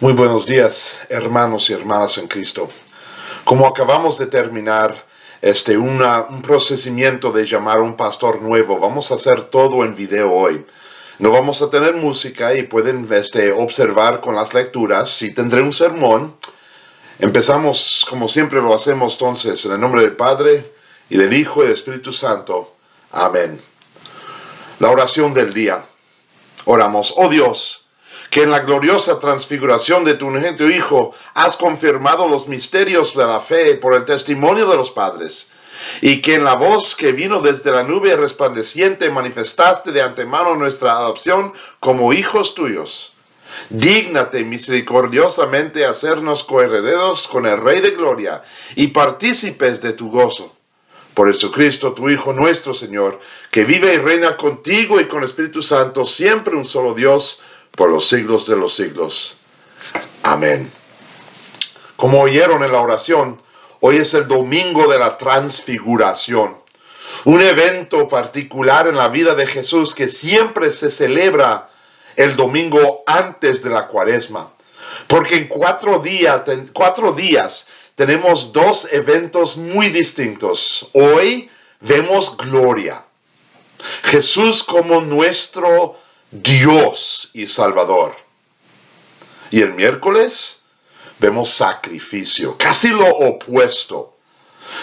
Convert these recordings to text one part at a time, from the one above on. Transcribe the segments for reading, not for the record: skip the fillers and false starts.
Muy buenos días, hermanos y hermanas en Cristo. Como acabamos de terminar un procedimiento de llamar a un pastor nuevo, vamos a hacer todo en video hoy. No vamos a tener música y pueden observar con las lecturas. Sí tendré un sermón. Empezamos como siempre lo hacemos entonces, en el nombre del Padre, y del Hijo y del Espíritu Santo. Amén. La oración del día. Oramos, oh Dios, que en la gloriosa transfiguración de tu unigénito Hijo has confirmado los misterios de la fe por el testimonio de los padres, y que en la voz que vino desde la nube resplandeciente manifestaste de antemano nuestra adopción como hijos tuyos. Dígnate misericordiosamente hacernos coherederos con el Rey de Gloria y partícipes de tu gozo. Por Jesucristo, tu Hijo nuestro Señor, que vive y reina contigo y con el Espíritu Santo, siempre un solo Dios, por los siglos de los siglos. Amén. Como oyeron en la oración, hoy es el domingo de la transfiguración, un evento particular en la vida de Jesús que siempre se celebra el domingo antes de la Cuaresma, porque en 4 días tenemos 2 eventos muy distintos. Hoy vemos gloria, Jesús como nuestro Dios y Salvador. Y el miércoles vemos sacrificio, casi lo opuesto.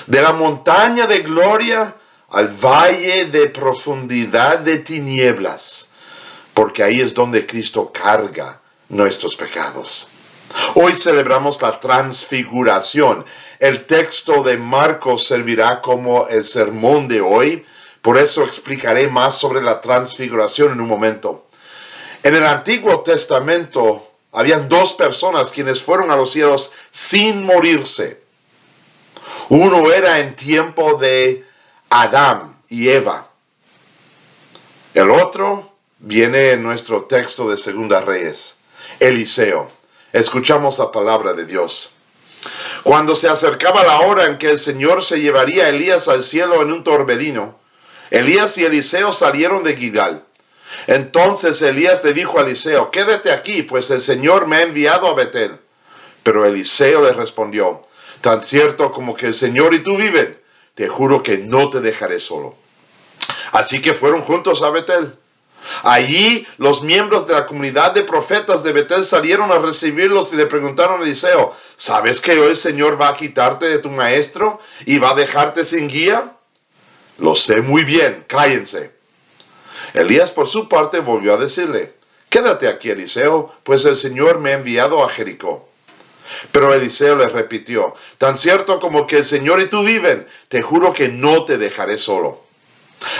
De la montaña de gloria al valle de profundidad de tinieblas, porque ahí es donde Cristo carga nuestros pecados. Hoy celebramos la transfiguración. El texto de Marcos servirá como el sermón de hoy. Por eso explicaré más sobre la transfiguración en un momento. En el Antiguo Testamento habían 2 personas quienes fueron a los cielos sin morirse. Uno era en tiempo de Adán y Eva. El otro viene en nuestro texto de Segunda Reyes, Eliseo. Escuchamos la palabra de Dios. Cuando se acercaba la hora en que el Señor se llevaría a Elías al cielo en un torbellino, Elías y Eliseo salieron de Gilgal. Entonces Elías le dijo a Eliseo: quédate aquí, pues el Señor me ha enviado a Betel. Pero Eliseo le respondió: tan cierto como que el Señor y tú viven, te juro que no te dejaré solo. Así que fueron juntos a Betel. Allí los miembros de la comunidad de profetas de Betel salieron a recibirlos y le preguntaron a Eliseo: ¿sabes que hoy el Señor va a quitarte de tu maestro y va a dejarte sin guía? Lo sé muy bien, cállense. Elías por su parte volvió a decirle: quédate aquí, Eliseo, pues el Señor me ha enviado a Jericó. Pero Eliseo le repitió: tan cierto como que el Señor y tú viven, te juro que no te dejaré solo.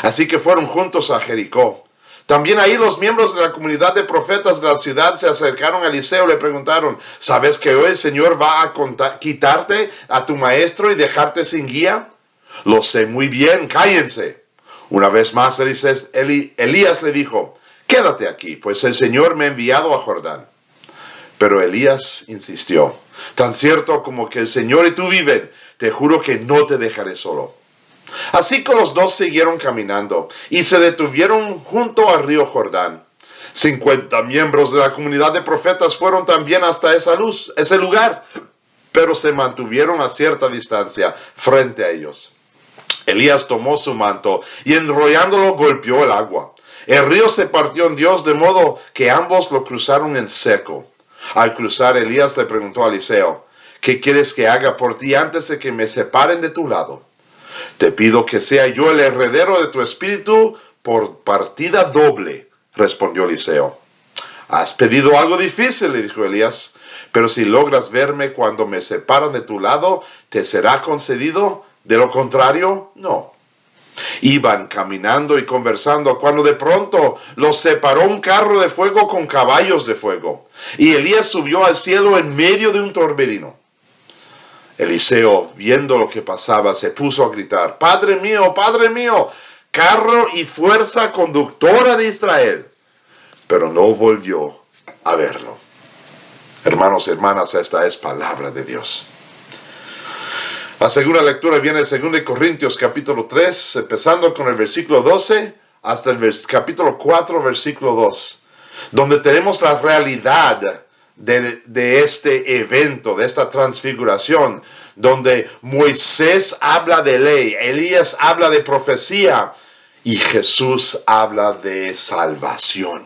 Así que fueron juntos a Jericó. También ahí los miembros de la comunidad de profetas de la ciudad se acercaron a Eliseo y le preguntaron: ¿sabes que hoy el Señor va a quitarte a tu maestro y dejarte sin guía? Lo sé muy bien, cállense. Una vez más Elías le dijo: quédate aquí, pues el Señor me ha enviado a Jordán. Pero Elías insistió: tan cierto como que el Señor y tú viven, te juro que no te dejaré solo. Así que los 2 siguieron caminando y se detuvieron junto al río Jordán. 50 miembros de la comunidad de profetas fueron también hasta ese lugar, pero se mantuvieron a cierta distancia frente a ellos. Elías tomó su manto y enrollándolo golpeó el agua. El río se partió en 2 de modo que ambos lo cruzaron en seco. Al cruzar, Elías le preguntó a Eliseo: ¿qué quieres que haga por ti antes de que me separen de tu lado? Te pido que sea yo el heredero de tu espíritu por partida doble, respondió Eliseo. Has pedido algo difícil, le dijo Elías, pero si logras verme cuando me separan de tu lado, te será concedido. De lo contrario, no. Iban caminando y conversando cuando de pronto los separó un carro de fuego con caballos de fuego, y Elías subió al cielo en medio de un torbellino. Eliseo, viendo lo que pasaba, se puso a gritar: Padre mío, carro y fuerza conductora de Israel. Pero no volvió a verlo. Hermanos y hermanas, esta es palabra de Dios. La segunda lectura viene de 2 Corintios capítulo 3, empezando con el versículo 12 hasta el capítulo 4, versículo 2, donde tenemos la realidad de este evento, de esta transfiguración, donde Moisés habla de ley, Elías habla de profecía y Jesús habla de salvación.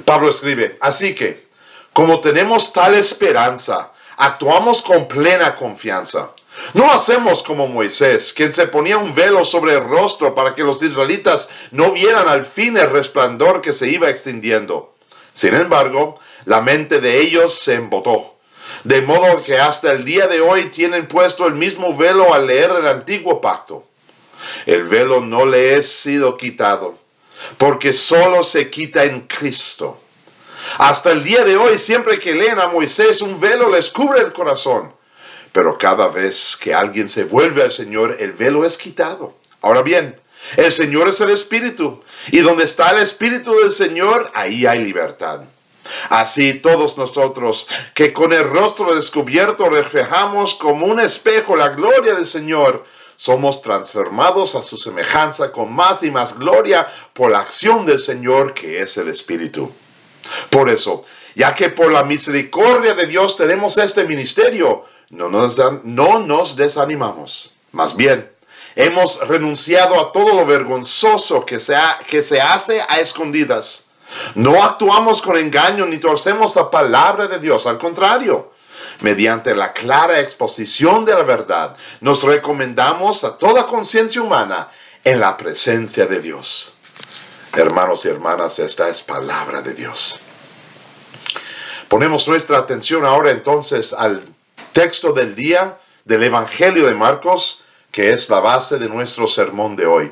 Pablo escribe, así que, como tenemos tal esperanza, actuamos con plena confianza. No hacemos como Moisés, quien se ponía un velo sobre el rostro para que los israelitas no vieran al fin el resplandor que se iba extinguiendo. Sin embargo, la mente de ellos se embotó, de modo que hasta el día de hoy tienen puesto el mismo velo al leer el antiguo pacto. El velo no le es sido quitado, porque solo se quita en Cristo. Hasta el día de hoy, siempre que leen a Moisés, un velo les cubre el corazón. Pero cada vez que alguien se vuelve al Señor, el velo es quitado. Ahora bien, el Señor es el Espíritu, y donde está el Espíritu del Señor, ahí hay libertad. Así todos nosotros, que con el rostro descubierto reflejamos como un espejo la gloria del Señor, somos transformados a su semejanza con más y más gloria por la acción del Señor, que es el Espíritu. Por eso, ya que por la misericordia de Dios tenemos este ministerio, no nos desanimamos. Más bien, hemos renunciado a todo lo vergonzoso que se hace a escondidas. No actuamos con engaño ni torcemos la palabra de Dios. Al contrario, mediante la clara exposición de la verdad, nos recomendamos a toda conciencia humana en la presencia de Dios. Hermanos y hermanas, esta es palabra de Dios. Ponemos nuestra atención ahora entonces al texto del día del Evangelio de Marcos, que es la base de nuestro sermón de hoy.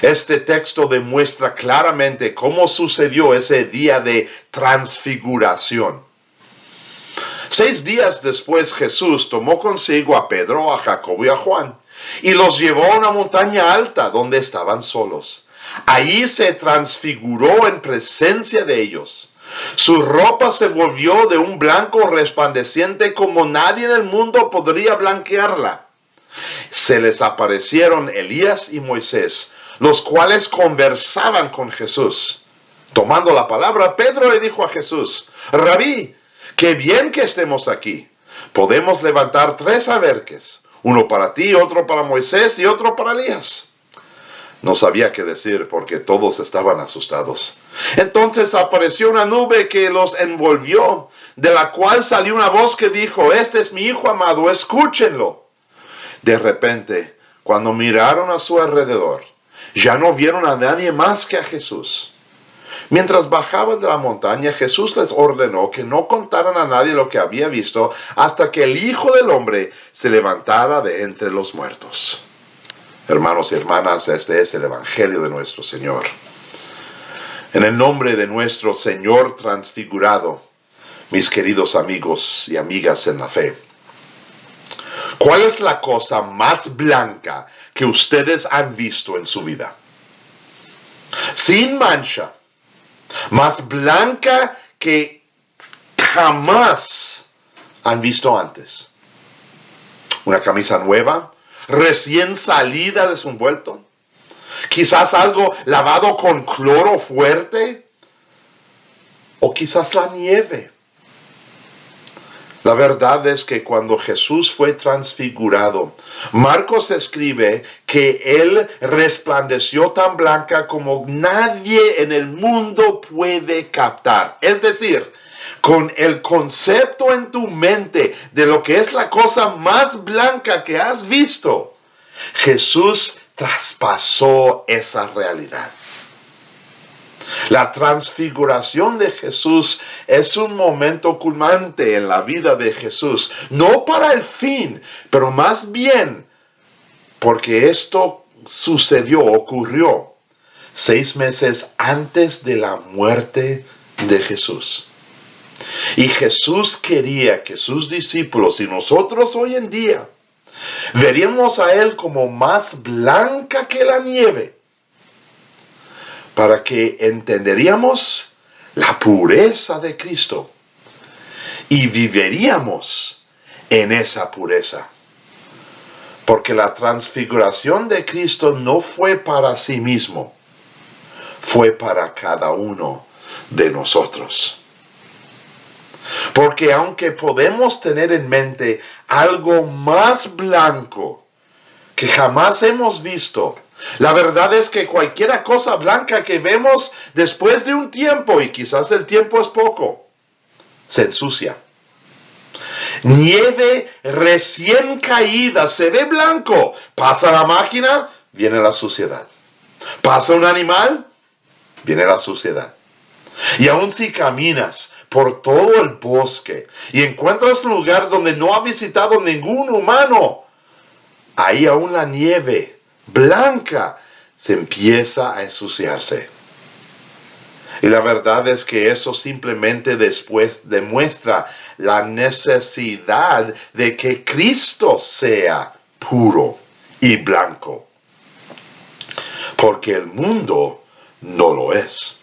Este texto demuestra claramente cómo sucedió ese día de transfiguración. 6 días después Jesús tomó consigo a Pedro, a Jacobo y a Juan, y los llevó a una montaña alta donde estaban solos. Allí se transfiguró en presencia de ellos. Su ropa se volvió de un blanco resplandeciente como nadie en el mundo podría blanquearla. Se les aparecieron Elías y Moisés, los cuales conversaban con Jesús. Tomando la palabra, Pedro le dijo a Jesús, Rabí, qué bien que estemos aquí. Podemos levantar 3 alberques, uno para ti, otro para Moisés y otro para Elías. No sabía qué decir porque todos estaban asustados. Entonces apareció una nube que los envolvió, de la cual salió una voz que dijo, este es mi hijo amado, escúchenlo. De repente, cuando miraron a su alrededor, ya no vieron a nadie más que a Jesús. Mientras bajaban de la montaña, Jesús les ordenó que no contaran a nadie lo que había visto hasta que el Hijo del Hombre se levantara de entre los muertos. Hermanos y hermanas, este es el Evangelio de nuestro Señor. En el nombre de nuestro Señor transfigurado, mis queridos amigos y amigas en la fe, ¿cuál es la cosa más blanca que ustedes han visto en su vida? Sin mancha, más blanca que jamás han visto antes. Una camisa nueva, recién salida de su envuelto. Quizás algo lavado con cloro fuerte. O quizás la nieve. La verdad es que cuando Jesús fue transfigurado, Marcos escribe que Él resplandeció tan blanca como nadie en el mundo puede captar. Es decir, con el concepto en tu mente de lo que es la cosa más blanca que has visto, Jesús traspasó esa realidad. La transfiguración de Jesús es un momento culminante en la vida de Jesús, no para el fin, pero más bien porque esto ocurrió 6 meses antes de la muerte de Jesús. Y Jesús quería que sus discípulos y nosotros hoy en día veríamos a Él como más blanca que la nieve, para que entenderíamos la pureza de Cristo y viviríamos en esa pureza. Porque la transfiguración de Cristo no fue para sí mismo, fue para cada uno de nosotros. Porque aunque podemos tener en mente algo más blanco que jamás hemos visto, la verdad es que cualquier cosa blanca que vemos después de un tiempo, y quizás el tiempo es poco, se ensucia. Nieve recién caída se ve blanco. Pasa la máquina, viene la suciedad. Pasa un animal, viene la suciedad. Y aun si caminas por todo el bosque y encuentras un lugar donde no ha visitado ningún humano, ahí aún la nieve blanca se empieza a ensuciarse. Y la verdad es que eso simplemente después demuestra la necesidad de que Cristo sea puro y blanco. Porque el mundo no lo es.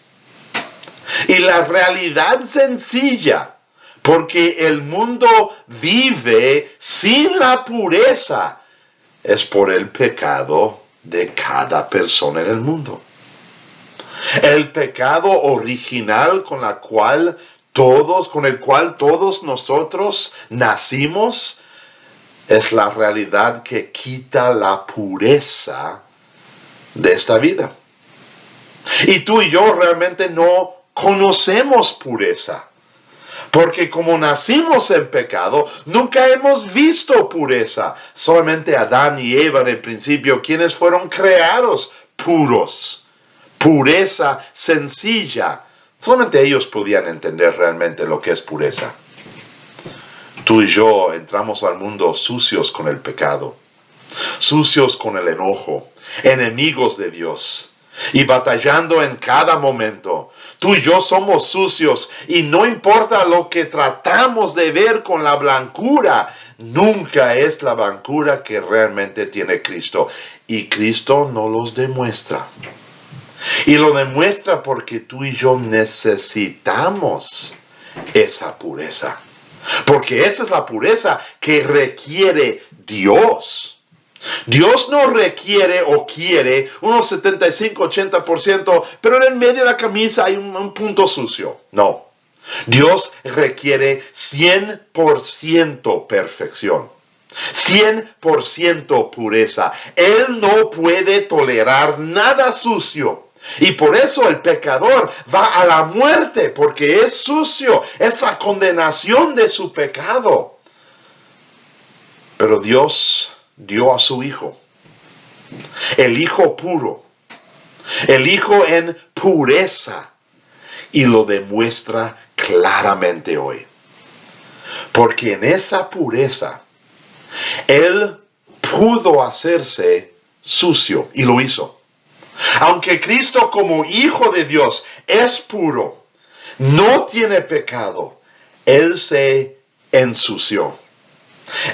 Y la realidad sencilla, porque el mundo vive sin la pureza, es por el pecado de cada persona en el mundo. El pecado original con el cual todos nosotros nacimos es la realidad que quita la pureza de esta vida. Y tú y yo realmente no conocemos pureza. Porque como nacimos en pecado, nunca hemos visto pureza. Solamente Adán y Eva en el principio, quienes fueron creados puros. Pureza sencilla. Solamente ellos podían entender realmente lo que es pureza. Tú y yo entramos al mundo sucios con el pecado, sucios con el enojo, enemigos de Dios y batallando en cada momento. Tú y yo somos sucios y no importa lo que tratamos de ver con la blancura, nunca es la blancura que realmente tiene Cristo. Y Cristo no los demuestra. Y lo demuestra porque tú y yo necesitamos esa pureza. Porque esa es la pureza que requiere Dios. Dios no requiere o quiere unos 75-80%, pero en el medio de la camisa hay un punto sucio. No. Dios requiere 100% perfección. 100% pureza. Él no puede tolerar nada sucio. Y por eso el pecador va a la muerte, porque es sucio. Es la condenación de su pecado. Pero Dios dio a su Hijo, el Hijo puro, el Hijo en pureza, y lo demuestra claramente hoy. Porque en esa pureza, Él pudo hacerse sucio, y lo hizo. Aunque Cristo como Hijo de Dios es puro, no tiene pecado, Él se ensució.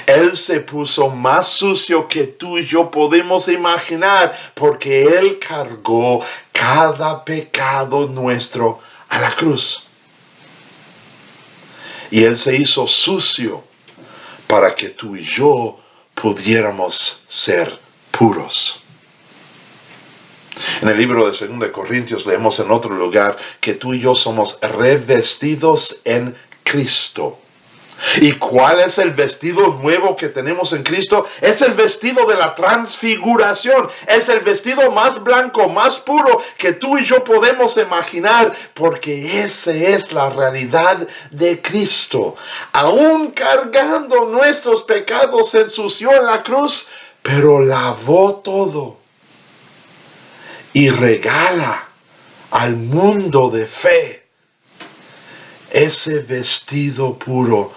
Él se puso más sucio que tú y yo podemos imaginar, porque Él cargó cada pecado nuestro a la cruz. Y Él se hizo sucio para que tú y yo pudiéramos ser puros. En el libro de 2 Corintios leemos en otro lugar que tú y yo somos revestidos en Cristo. ¿Y cuál es el vestido nuevo que tenemos en Cristo? Es el vestido de la transfiguración. Es el vestido más blanco, más puro que tú y yo podemos imaginar, porque esa es la realidad de Cristo. Aún cargando nuestros pecados, se ensució en la cruz, pero lavó todo y regala al mundo de fe ese vestido puro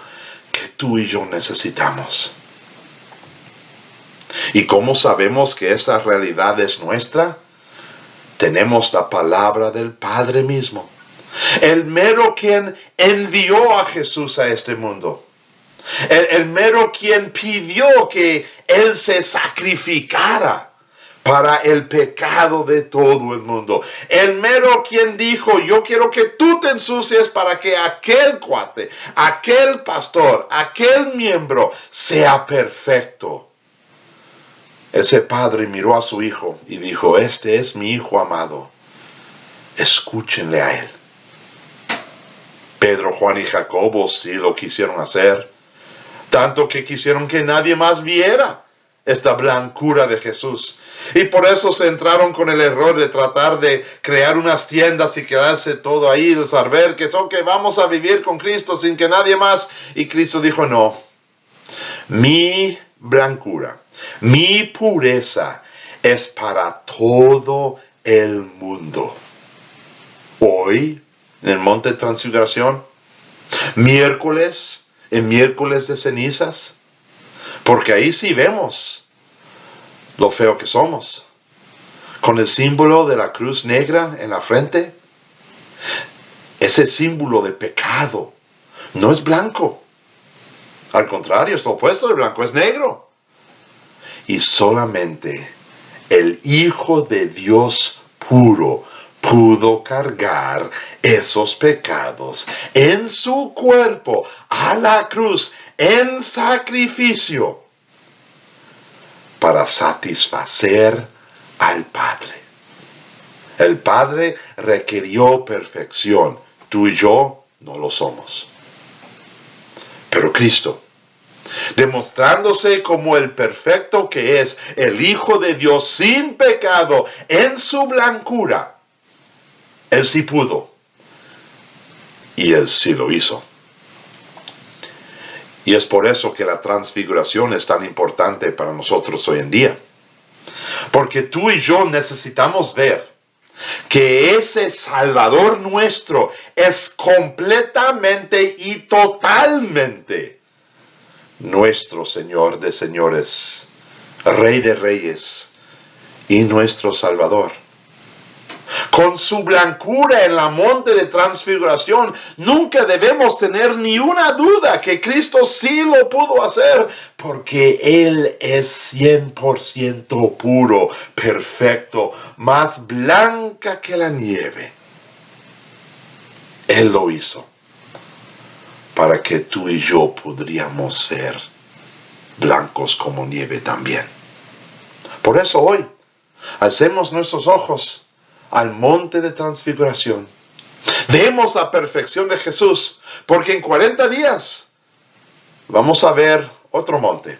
que tú y yo necesitamos. ¿Y cómo sabemos que esa realidad es nuestra? Tenemos la palabra del Padre mismo, el mero quien envió a Jesús a este mundo, el mero quien pidió que Él se sacrificara para el pecado de todo el mundo. El mero quien dijo, yo quiero que tú te ensucies para que aquel cuate, aquel pastor, aquel miembro sea perfecto. Ese padre miró a su hijo y dijo, este es mi hijo amado, escúchenle a él. Pedro, Juan y Jacobo sí lo quisieron hacer, tanto que quisieron que nadie más viera esta blancura de Jesús. Y por eso se entraron con el error de tratar de crear unas tiendas y quedarse todo ahí, el saber que vamos a vivir con Cristo sin que nadie más. Y Cristo dijo, no, mi blancura, mi pureza es para todo el mundo. Hoy, en el monte de transfiguración, miércoles, en miércoles de cenizas, porque ahí sí vemos lo feo que somos, con el símbolo de la cruz negra en la frente. Ese símbolo de pecado no es blanco, al contrario, es lo opuesto de blanco, es negro. Y solamente el Hijo de Dios puro pudo cargar esos pecados en su cuerpo a la cruz en sacrificio para satisfacer al Padre. El Padre requirió perfección. Tú y yo no lo somos. Pero Cristo, demostrándose como el perfecto que es, el Hijo de Dios sin pecado, en su blancura, Él sí pudo. Y Él sí lo hizo. Y es por eso que la transfiguración es tan importante para nosotros hoy en día. Porque tú y yo necesitamos ver que ese Salvador nuestro es completamente y totalmente nuestro Señor de señores, Rey de reyes y nuestro Salvador. Con su blancura en la monte de transfiguración, nunca debemos tener ni una duda que Cristo sí lo pudo hacer, porque Él es 100% puro, perfecto, más blanca que la nieve. Él lo hizo para que tú y yo podríamos ser blancos como nieve también. Por eso hoy, alcemos nuestros ojos al monte de transfiguración. Vemos la perfección de Jesús, porque en 40 días vamos a ver otro monte,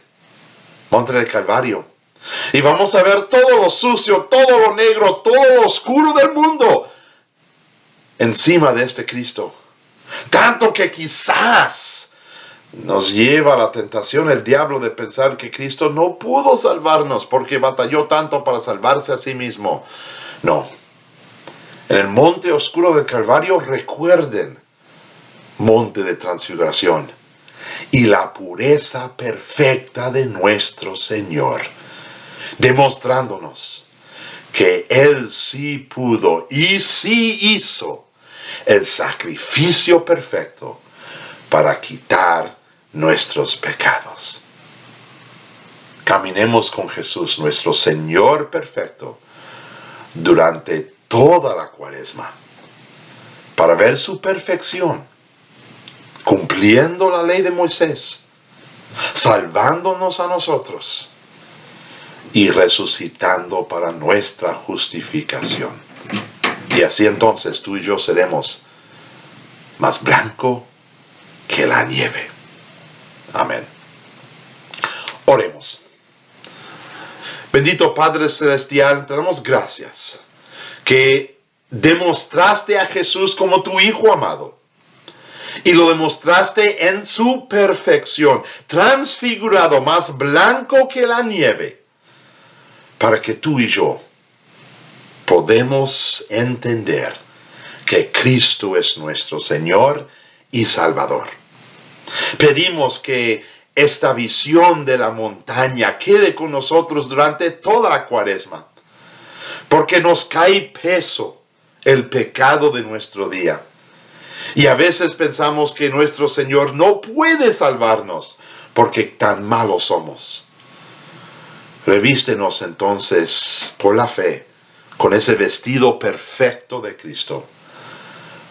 monte del Calvario. Y vamos a ver todo lo sucio, todo lo negro, todo lo oscuro del mundo encima de este Cristo. Tanto que quizás nos lleva a la tentación el diablo de pensar que Cristo no pudo salvarnos porque batalló tanto para salvarse a sí mismo. No. En el monte oscuro del Calvario, recuerden, monte de transfiguración y la pureza perfecta de nuestro Señor, demostrándonos que Él sí pudo y sí hizo el sacrificio perfecto para quitar nuestros pecados. Caminemos con Jesús, nuestro Señor perfecto, durante toda la Cuaresma, para ver su perfección, cumpliendo la ley de Moisés, salvándonos a nosotros y resucitando para nuestra justificación. Y así entonces tú y yo seremos más blanco que la nieve. Amén. Oremos. Bendito Padre Celestial, te damos gracias que demostraste a Jesús como tu Hijo amado. Y lo demostraste en su perfección, transfigurado, más blanco que la nieve, para que tú y yo podemos entender que Cristo es nuestro Señor y Salvador. Pedimos que esta visión de la montaña quede con nosotros durante toda la Cuaresma, porque nos cae peso el pecado de nuestro día. Y a veces pensamos que nuestro Señor no puede salvarnos porque tan malos somos. Revístenos entonces por la fe con ese vestido perfecto de Cristo,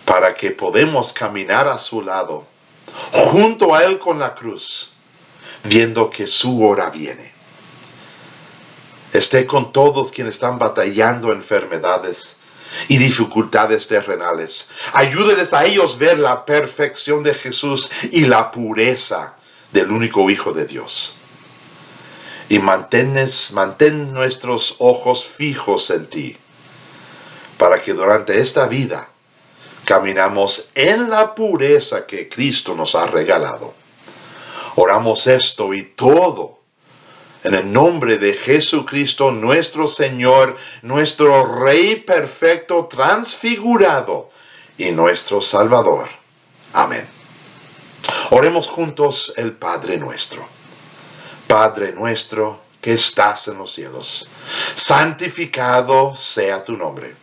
para que podamos caminar a su lado, junto a Él con la cruz, viendo que su hora viene. Esté con todos quienes están batallando enfermedades, y dificultades terrenales. Ayúdeles a ellos ver la perfección de Jesús y la pureza del único Hijo de Dios. Y mantén nuestros ojos fijos en ti, para que durante esta vida caminamos en la pureza que Cristo nos ha regalado. Oramos esto y todo en el nombre de Jesucristo, nuestro Señor, nuestro Rey perfecto, transfigurado y nuestro Salvador. Amén. Oremos juntos el Padre nuestro. Padre nuestro que estás en los cielos, santificado sea tu nombre.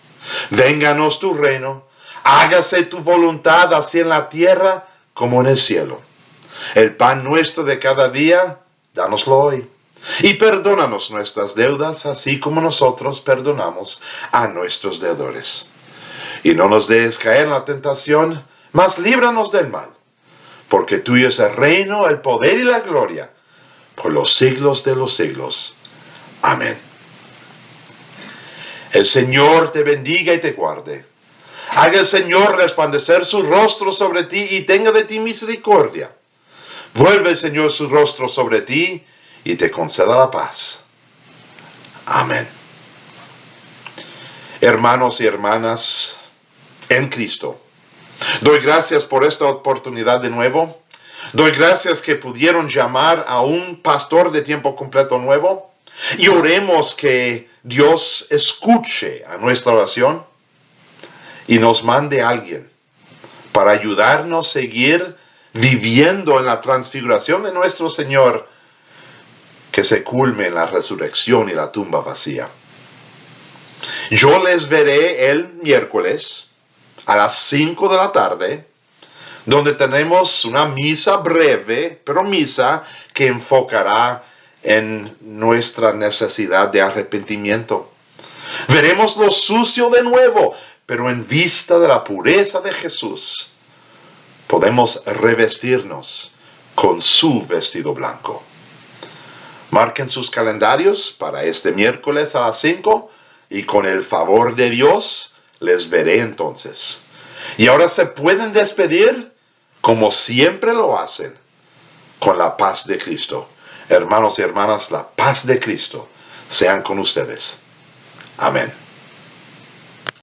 Vénganos tu reino, hágase tu voluntad así en la tierra como en el cielo. El pan nuestro de cada día, dánoslo hoy. Y perdónanos nuestras deudas, así como nosotros perdonamos a nuestros deudores. Y no nos dejes caer en la tentación, mas líbranos del mal. Porque tuyo es el reino, el poder y la gloria, por los siglos de los siglos. Amén. El Señor te bendiga y te guarde. Haga el Señor resplandecer su rostro sobre ti y tenga de ti misericordia. Vuelve el Señor su rostro sobre ti y te conceda la paz. Amén. Hermanos y hermanas en Cristo, doy gracias por esta oportunidad de nuevo. Doy gracias que pudieron llamar a un pastor de tiempo completo nuevo. Y oremos que Dios escuche a nuestra oración y nos mande a alguien para ayudarnos a seguir viviendo en la transfiguración de nuestro Señor, que se culme en la resurrección y la tumba vacía. Yo les veré el miércoles a las 5 de la tarde, donde tenemos una misa breve, pero misa que enfocará en nuestra necesidad de arrepentimiento. Veremos lo sucio de nuevo, pero en vista de la pureza de Jesús, podemos revestirnos con su vestido blanco. Marquen sus calendarios para este miércoles a las 5 y con el favor de Dios les veré entonces. Y ahora se pueden despedir como siempre lo hacen, con la paz de Cristo. Hermanos y hermanas, la paz de Cristo sean con ustedes. Amén.